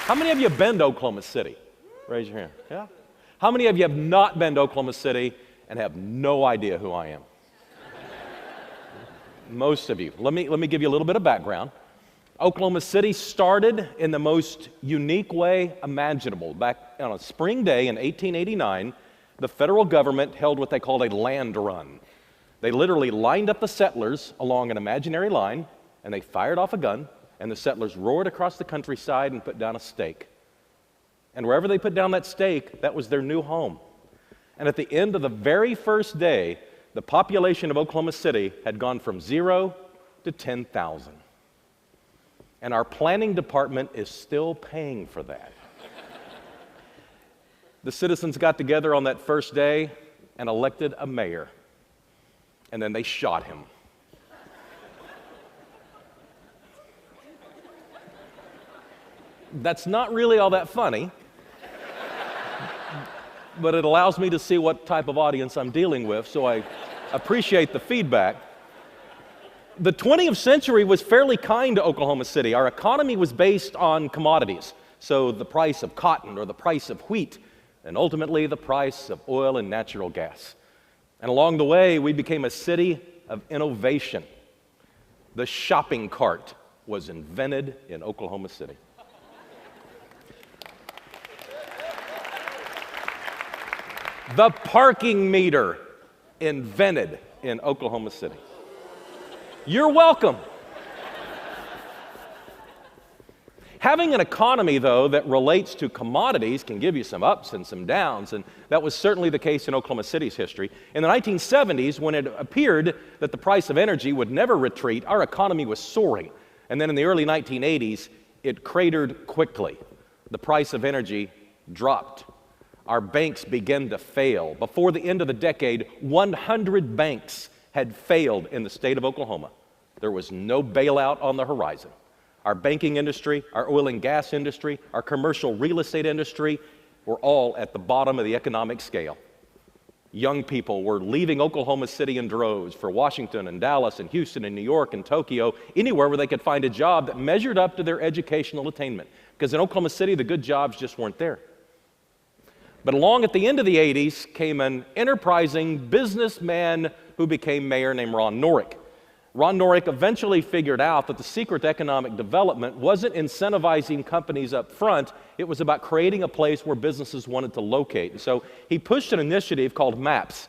How many of you have been to Oklahoma City? Raise your hand. Yeah? How many of you have not been to Oklahoma City and have no idea who I am? Most of you. Let me give you a little bit of background. Oklahoma City started in the most unique way imaginable. Back on a spring day in 1889, the federal government held what they called a land run. They literally lined up the settlers along an imaginary line, and they fired off a gun, and the settlers roared across the countryside and put down a stake. And wherever they put down that stake, that was their new home. And at the end of the very first day, the population of Oklahoma City had gone from 0 to 10,000. And our planning department is still paying for that. The citizens got together on that first day and elected a mayor. And then they shot him. That's not really all that funny, but it allows me to see what type of audience I'm dealing with, so I appreciate the feedback. The 20th century was fairly kind to Oklahoma City. Our economy was based on commodities, so the price of cotton or the price of wheat, and ultimately the price of oil and natural gas. And along the way, we became a city of innovation. The shopping cart was invented in Oklahoma City. The parking meter invented in Oklahoma City. You're welcome. Having an economy, though, that relates to commodities can give you some ups and some downs, and that was certainly the case in Oklahoma City's history. In the 1970s, when it appeared that the price of energy would never retreat, our economy was soaring. And then in the early 1980s, it cratered quickly. The price of energy dropped. Our banks began to fail. Before the end of the decade, 100 banks had failed in the state of Oklahoma. There was no bailout on the horizon. Our banking industry, our oil and gas industry, our commercial real estate industry were all at the bottom of the economic scale. Young people were leaving Oklahoma City in droves for Washington and Dallas and Houston and New York and Tokyo, anywhere where they could find a job that measured up to their educational attainment. Because in Oklahoma City, the good jobs just weren't there. But along at the end of the 80s came an enterprising businessman who became mayor named Ron Norick. Ron Norick eventually figured out that the secret to economic development wasn't incentivizing companies up front, it was about creating a place where businesses wanted to locate. And so he pushed an initiative called MAPS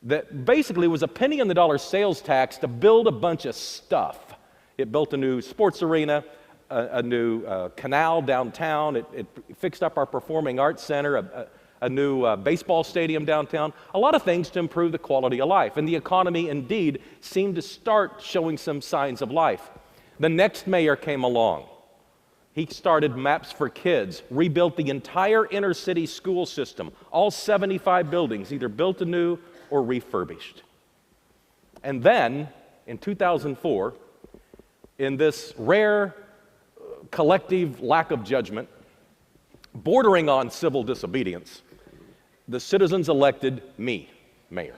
that basically was a penny on the dollar sales tax to build a bunch of stuff. It built a new sports arena, a new canal downtown, it fixed up our performing arts center, a new baseball stadium downtown, a lot of things to improve the quality of life. And the economy, indeed, seemed to start showing some signs of life. The next mayor came along. He started Maps for Kids, rebuilt the entire inner city school system, all 75 buildings, either built anew or refurbished. And then, in 2004, in this rare collective lack of judgment, bordering on civil disobedience, the citizens elected me mayor.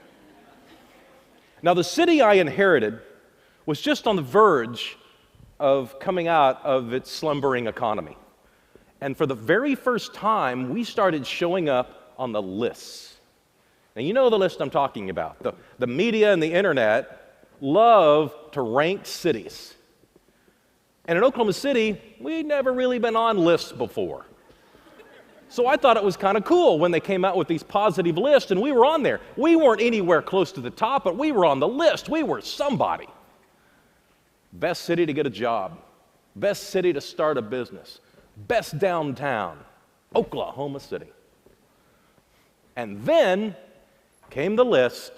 Now, the city I inherited was just on the verge of coming out of its slumbering economy. And for the very first time, we started showing up on the lists. Now, you know the list I'm talking about. The media and the internet love to rank cities. And in Oklahoma City, we'd never really been on lists before. So I thought it was kind of cool when they came out with these positive lists, and we were on there. We weren't anywhere close to the top, but we were on the list. We were somebody. Best city to get a job. Best city to start a business. Best downtown. Oklahoma City. And then came the list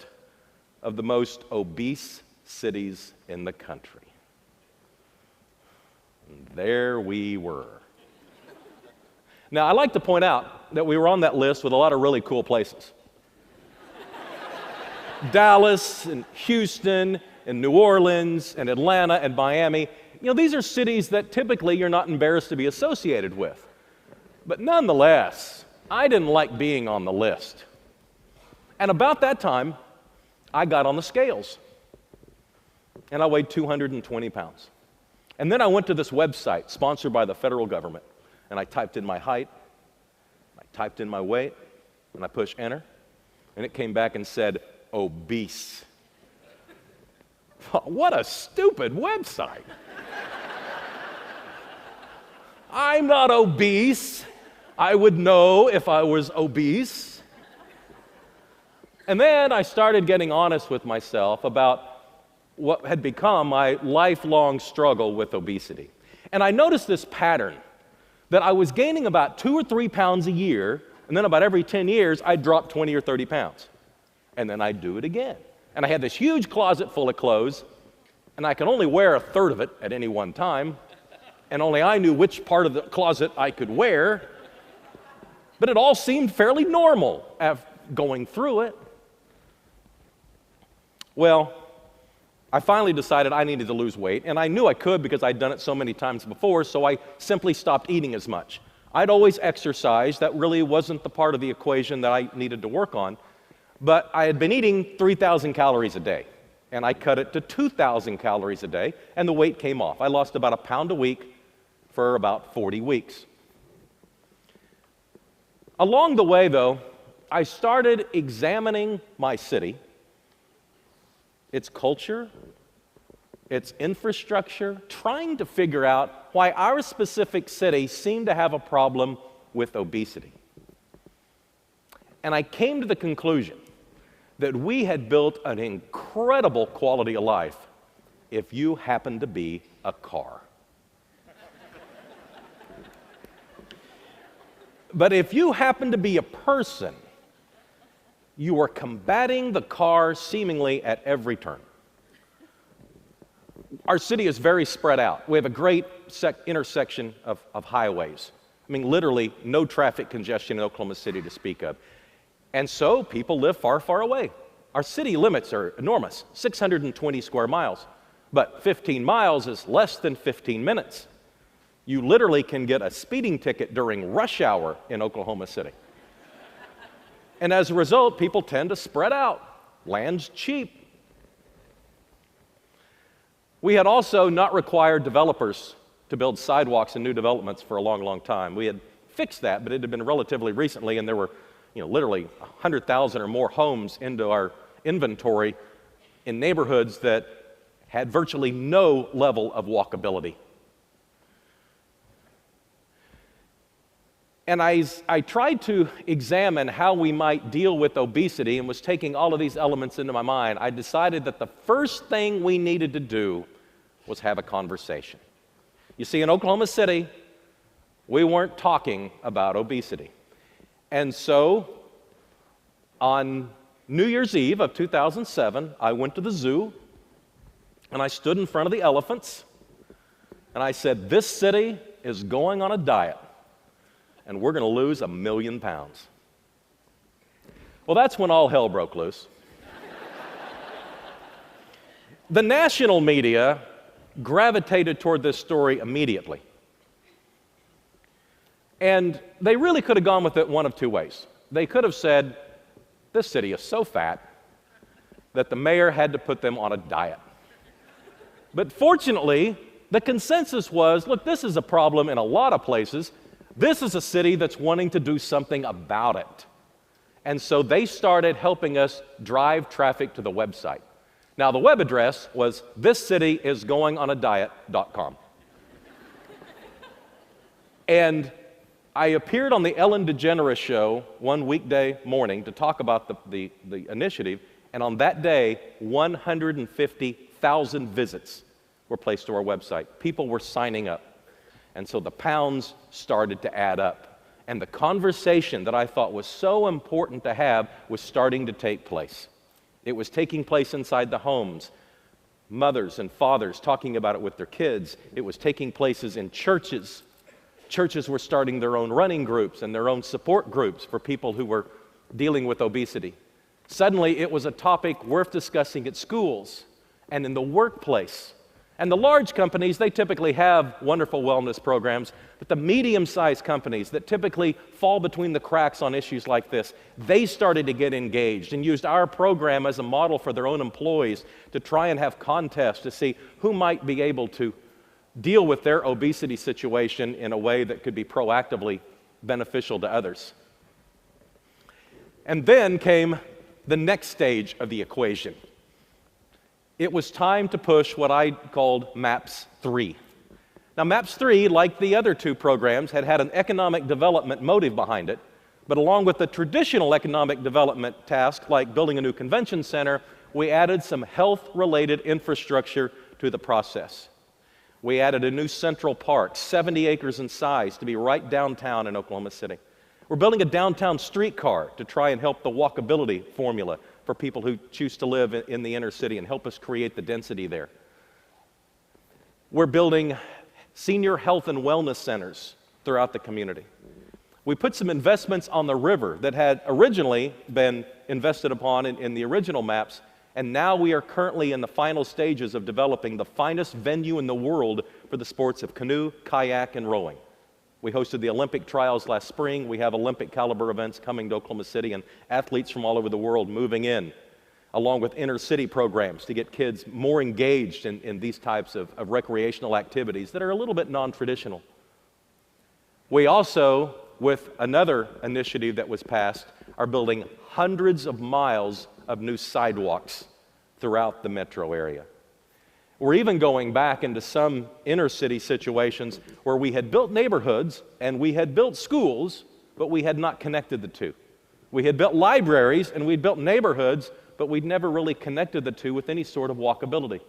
of the most obese cities in the country. And there we were. Now, I like to point out that we were on that list with a lot of really cool places. Dallas and Houston and New Orleans and Atlanta and Miami. You know, these are cities that typically you're not embarrassed to be associated with. But nonetheless, I didn't like being on the list. And about that time, I got on the scales. And I weighed 220 pounds. And then I went to this website sponsored by the federal government. and I typed in my height, I typed in my weight, and I pushed enter, and it came back and said, obese. What a stupid website. I'm not obese. I would know if I was obese. And then I started getting honest with myself about what had become my lifelong struggle with obesity. And I noticed this pattern, that I was gaining about 2 or 3 pounds a year, and then about every 10 years, I'd drop 20 or 30 pounds. And then I'd do it again. And I had this huge closet full of clothes, and I could only wear a third of it at any one time, and only I knew which part of the closet I could wear. But it all seemed fairly normal going through it. Well, I finally decided I needed to lose weight, and I knew I could because I'd done it so many times before, so I simply stopped eating as much. I'd always exercised. That really wasn't the part of the equation that I needed to work on. But I had been eating 3,000 calories a day, and I cut it to 2,000 calories a day, and the weight came off. I lost about 1 pound a week for about 40 weeks. Along the way, though, I started examining my city, its culture, its infrastructure, trying to figure out why our specific city seemed to have a problem with obesity. And I came to the conclusion that we had built an incredible quality of life if you happened to be a car. But if you happen to be a person, you are combating the car seemingly at every turn. Our city is very spread out. We have a great intersection of highways. I mean, literally no traffic congestion in Oklahoma City to speak of. And so people live far, far away. Our city limits are enormous, 620 square miles. But 15 miles is less than 15 minutes. You literally can get a speeding ticket during rush hour in Oklahoma City. And as a result, people tend to spread out. Land's cheap. We had also not required developers to build sidewalks in new developments for a long, long time. We had fixed that, but it had been relatively recently, and there were literally 100,000 or more homes into our inventory in neighborhoods that had virtually no level of walkability. And I tried to examine how we might deal with obesity and was taking all of these elements into my mind. I decided that the first thing we needed to do was have a conversation. You see, in Oklahoma City, we weren't talking about obesity. And so, on New Year's Eve of 2007, I went to the zoo, and I stood in front of the elephants, and I said, this city is going on a diet, and we're going to lose 1 million pounds. Well, that's when all hell broke loose. The national media gravitated toward this story immediately. And they really could have gone with it one of two ways. They could have said, this city is so fat that the mayor had to put them on a diet. But fortunately, the consensus was, look, this is a problem in a lot of places. This is a city that's wanting to do something about it. And so they started helping us drive traffic to the website. Now, the web address was thiscityisgoingonadiet.com. And I appeared on the Ellen DeGeneres show one weekday morning to talk about the initiative, and on that day, 150,000 visits were placed to our website. People were signing up. And so the pounds started to add up. And the conversation that I thought was so important to have was starting to take place. It was taking place inside the homes. Mothers and fathers talking about it with their kids. It was taking places in churches. Churches were starting their own running groups and their own support groups for people who were dealing with obesity. Suddenly, it was a topic worth discussing at schools and in the workplace. And the large companies, they typically have wonderful wellness programs, but the medium-sized companies that typically fall between the cracks on issues like this, they started to get engaged and used our program as a model for their own employees to try and have contests to see who might be able to deal with their obesity situation in a way that could be proactively beneficial to others. And then came the next stage of the equation. It was time to push what I called MAPS 3. Now, MAPS 3, like the other two programs, had an economic development motive behind it, but along with the traditional economic development task, like building a new convention center, we added some health-related infrastructure to the process. We added a new central park, 70 acres in size, to be right downtown in Oklahoma City. We're building a downtown streetcar to try and help the walkability formula for people who choose to live in the inner city and help us create the density there. We're building senior health and wellness centers throughout the community. We put some investments on the river that had originally been invested upon in the original maps, and now we are currently in the final stages of developing the finest venue in the world for the sports of canoe, kayak, and rowing. We hosted the Olympic trials last spring. We have Olympic caliber events coming to Oklahoma City and athletes from all over the world moving in, along with inner city programs to get kids more engaged in these types of recreational activities that are a little bit non-traditional. We also, with another initiative that was passed, are building hundreds of miles of new sidewalks throughout the metro area. We're even going back into some inner city situations where we had built neighborhoods and we had built schools, but we had not connected the two. We had built libraries and we'd built neighborhoods, but we'd never really connected the two with any sort of walkability.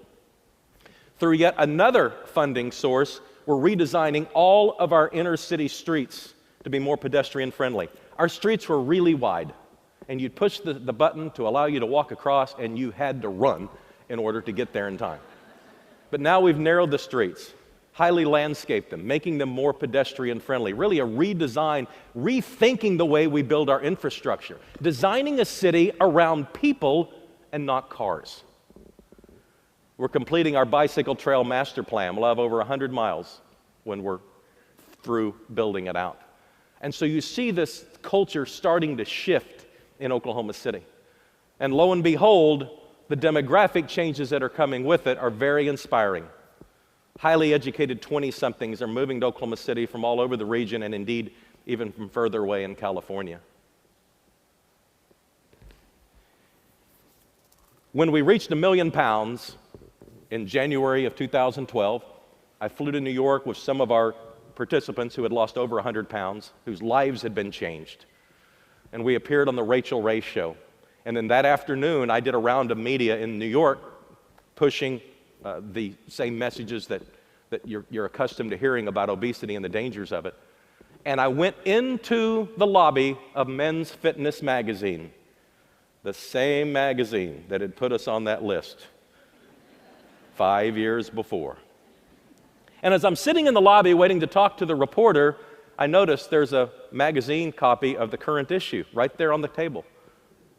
Through yet another funding source, we're redesigning all of our inner city streets to be more pedestrian friendly. Our streets were really wide, and you'd push the button to allow you to walk across, and you had to run in order to get there in time. But now we've narrowed the streets, highly landscaped them, making them more pedestrian friendly, really a redesign, rethinking the way we build our infrastructure, designing a city around people and not cars. We're completing our bicycle trail master plan. We'll have over 100 miles when we're through building it out. And so you see this culture starting to shift in Oklahoma City. And lo and behold, the demographic changes that are coming with it are very inspiring. Highly educated 20-somethings are moving to Oklahoma City from all over the region and indeed even from further away in California. When we reached 1 million pounds in January of 2012, I flew to New York with some of our participants who had lost over 100 pounds, whose lives had been changed. And we appeared on the Rachel Ray Show. And then that afternoon, I did a round of media in New York pushing the same messages that you're accustomed to hearing about obesity and the dangers of it. And I went into the lobby of Men's Fitness magazine, the same magazine that had put us on that list 5 years before. And as I'm sitting in the lobby waiting to talk to the reporter, I noticed there's a magazine copy of the current issue right there on the table.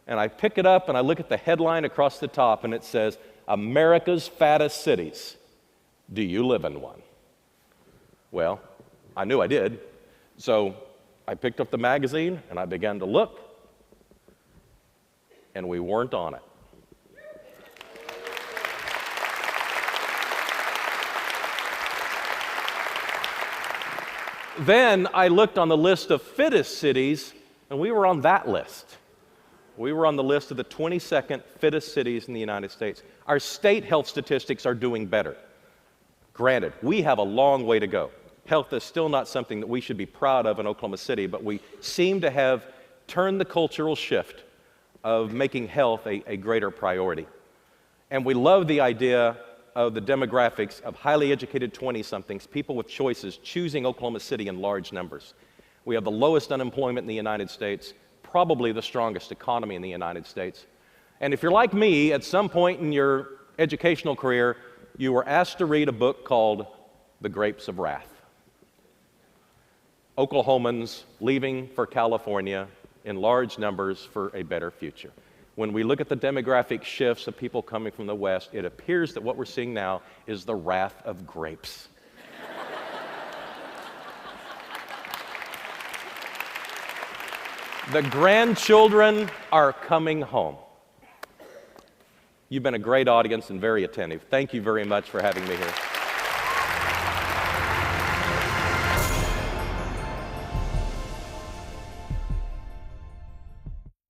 And I pick it up and I look at the headline across the top and it says, "America's Fattest Cities. Do you live in one?" Well, I knew I did. So I picked up the magazine and I began to look, and we weren't on it. Then I looked on the list of fittest cities, and we were on that list. We were on the list of the 22nd fittest cities in the United States. Our state health statistics are doing better. Granted, we have a long way to go. Health is still not something that we should be proud of in Oklahoma City, but we seem to have turned the cultural shift of making health a greater priority. And we love the idea of the demographics of highly educated 20-somethings, people with choices, choosing Oklahoma City in large numbers. We have the lowest unemployment in the United States, probably the strongest economy in the United States. And if you're like me, at some point in your educational career, you were asked to read a book called The Grapes of Wrath. Oklahomans leaving for California in large numbers for a better future. When we look at the demographic shifts of people coming from the West, it appears that what we're seeing now is the wrath of grapes. The grandchildren are coming home. You've been a great audience and very attentive. Thank you very much for having me here.